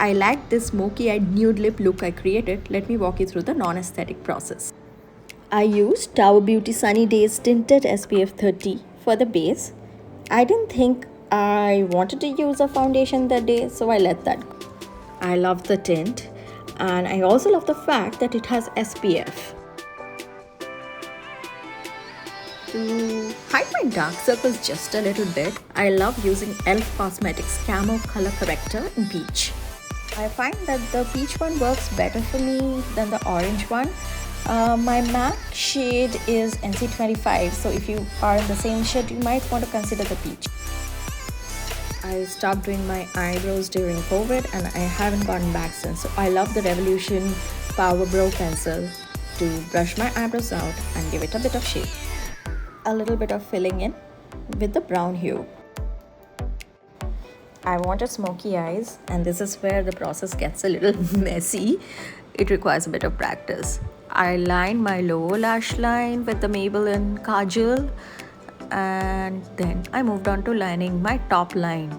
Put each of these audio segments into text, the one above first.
I like this smoky-eyed nude lip look I created. Let me walk you through the non-aesthetic process. I used Tower Beauty Sunny Days Tinted SPF 30 for the base. I didn't think I wanted to use a foundation that day, so I let that go. I love the tint, and I also love the fact that it has SPF. To hide my dark circles just a little bit, I love using e.l.f. Cosmetics Camo Color Corrector in peach. I find that the peach one works better for me than the orange one. My MAC shade is NC25, so if you are in the same shade, you might want to consider the peach. I stopped doing my eyebrows during COVID and I haven't gotten back since. So I love the Revolution Power Brow Pencil to brush my eyebrows out and give it a bit of shape. A little bit of filling in with the brown hue. I wanted smoky eyes, and this is where the process gets a little messy. It requires a bit of practice. I lined my lower lash line with the Maybelline Kajal, and then I moved on to lining my top line.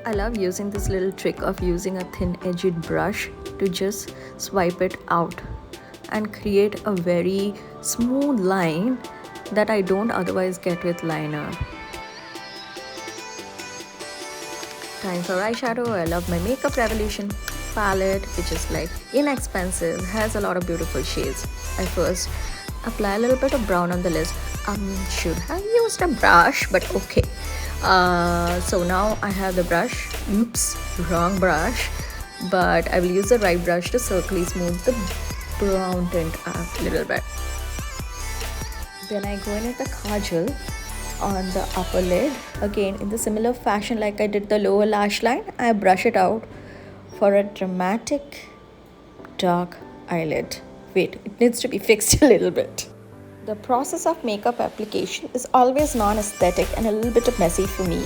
I love using this little trick of using a thin-edged brush to just swipe it out and create a very smooth line that I don't otherwise get with liner. Time for eyeshadow. I love my Makeup Revolution palette, which is like inexpensive, has a lot of beautiful shades. I first apply a little bit of brown on the list. Should have used a brush, but okay. So now I have the brush. Oops, wrong brush. But I will use the right brush to circly smooth the brown tint a little bit. Then I go in with the kajal on the upper lid. Again, in the similar fashion like I did the lower lash line, I brush it out for a dramatic dark eyelid. Wait, it needs to be fixed a little bit. The process of makeup application is always non-aesthetic and a little bit messy for me.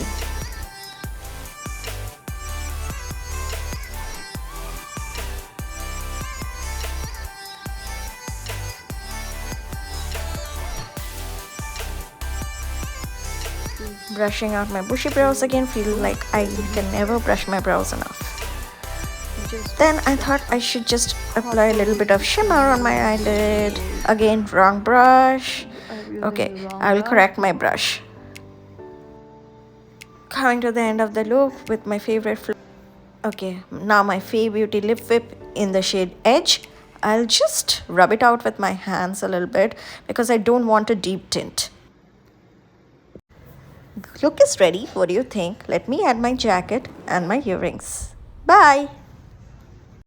Brushing out my bushy brows again, feel like I can never brush my brows enough. Then I thought I should just apply a little bit of shimmer on my eyelid. Again, wrong brush. Okay, I will correct my brush. Coming to the end of the look with my favorite okay, now my Fay Beauty Lip Whip in the shade Edge. I'll just rub it out with my hands a little bit because I don't want a deep tint. Look is ready. What do you think? Let me add my jacket and my earrings. Bye!